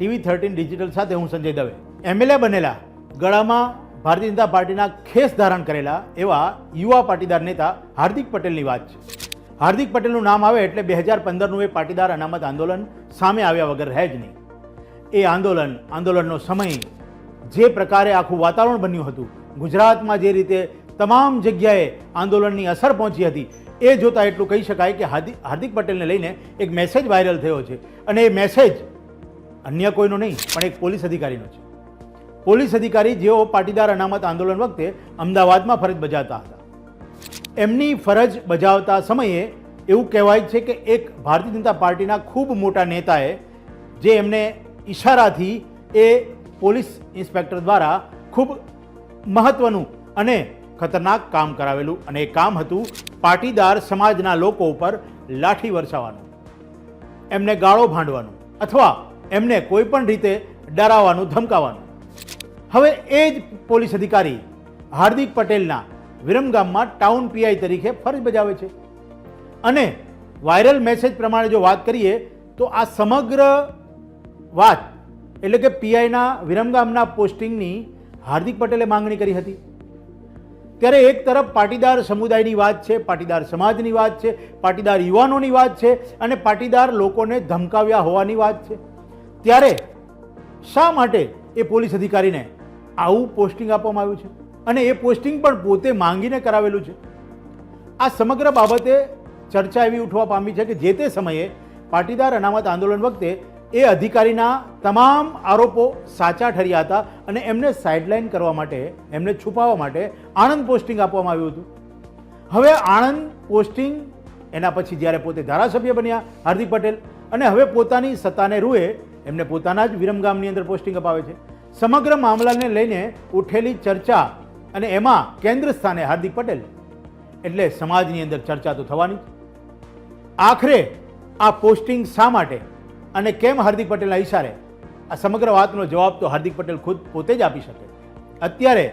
TV13 digital સાથે હું Sanjay Dave. MLA બનેલા, ગળામાં ભારતીય જનતા પાર્ટીના ખેસ ધારણ કરેલા એવા યુવા પાટીદાર નેતા હાર્દિક પટેલની વાત છે. હાર્દિક પટેલનું નામ આવે એટલે 2015નું એ પાટીદાર અનામત આંદોલન સામે આવ્યા વગર રહે જ નહીં. એ આંદોલનનો સમય, જે પ્રકારે આખું વાતાવરણ બન્યું હતું, ગુજરાતમાં જે રીતે તમામ જગ્યાએ આંદોલનની અસર પહોંચી હતી, એ જોતાં એટલું કહી શકાય કે હાર્દિક પટેલને લઈને એક મેસેજ વાયરલ થયો છે. અને એ મેસેજ અન્ય કોઈનો નહીં પણ એક પોલીસ અધિકારીનો છે. પોલીસ અધિકારી જેઓ પાટીદાર અનામત આંદોલન વખતે અમદાવાદમાં ફરજ બજાવતા હતા. એમની ફરજ બજાવતા સમયે એવું કહેવાય છે કે એક ભારતીય જનતા પાર્ટીના ખૂબ મોટા નેતાએ, જે એમને ઈશારાથી એ પોલીસ ઇન્સ્પેક્ટર દ્વારા ખૂબ મહત્વનું અને ખતરનાક કામ કરાવેલું, અને એ કામ હતું પાટીદાર સમાજના લોકો ઉપર લાઠી વરસાવવાનું, એમને ગાળો ભાંડવાનું અથવા એમને કોઈ પણ રીતે ડરાવવાનું, ધમકાવવાનું. હવે એ જ પોલીસ અધિકારી હાર્દિક પટેલના વિરમગામમાં ટાઉન પીઆઈ તરીકે ફરજ બજાવે છે. અને વાયરલ મેસેજ પ્રમાણે જો વાત કરીએ તો આ સમગ્ર વાત એટલે કે પીઆઈના વિરમગામના પોસ્ટિંગની હાર્દિક પટેલે માંગણી કરી હતી. ત્યારે એક તરફ પાટીદાર સમુદાયની વાત છે, પાટીદાર સમાજની વાત છે, પાટીદાર યુવાનોની વાત છે અને પાટીદાર લોકોને ધમકાવ્યા હોવાની વાત છે. ત્યારે શા માટે એ પોલીસ અધિકારીને આવું પોસ્ટિંગ આપવામાં આવ્યું છે? અને એ પોસ્ટિંગ પણ પોતે માંગીને કરાવેલું છે. આ સમગ્ર બાબતે ચર્ચા એવી ઉઠવા પામી છે કે જે તે સમયે પાટીદાર અનામત આંદોલન વખતે એ અધિકારીના તમામ આરોપો સાચા ઠર્યા હતા અને એમને સાઇડલાઇન કરવા માટે, એમને છુપાવવા માટે આણંદ પોસ્ટિંગ આપવામાં આવ્યું હતું. હવે આણંદ પોસ્ટિંગ, એના પછી જ્યારે પોતે ધારાસભ્ય બન્યા હાર્દિક પટેલ, અને હવે પોતાની સત્તાને રૂએ એમને પોતાના જ વિરમગામની અંદર પોસ્ટિંગ અપાવે છે. સમગ્ર મામલાને લઈને ઉઠેલી ચર્ચા, અને એમાં કેન્દ્ર સ્થાને હાર્દિક પટેલ, એટલે સમાજની અંદર ચર્ચા તો થવાની જ. આખરે આ પોસ્ટિંગ શા માટે અને કેમ હાર્દિક પટેલના ઈશારે, આ સમગ્ર વાતનો જવાબ તો હાર્દિક પટેલ ખુદ પોતે જ આપી શકે. અત્યારે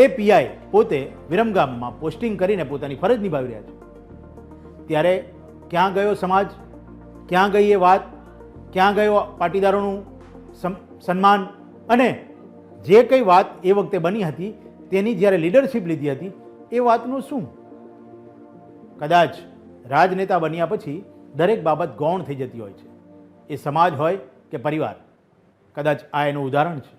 એ પીઆઈ પોતે વિરમગામમાં પોસ્ટિંગ કરીને પોતાની ફરજ નિભાવી રહ્યા છે. ત્યારે ક્યાં ગયો સમાજ, ક્યાં ગઈ એ વાત, ક્યાં ગયો પાટીદારોનું સન્માન? અને જે કંઈ વાત એ વખતે બની હતી તેની જ્યારે લીડરશિપ લીધી હતી એ વાતનું શું? કદાચ રાજનેતા બન્યા પછી દરેક બાબત ગૌણ થઈ જતી હોય છે. એ સમાજ હોય કે પરિવાર, કદાચ આ એનું ઉદાહરણ છે.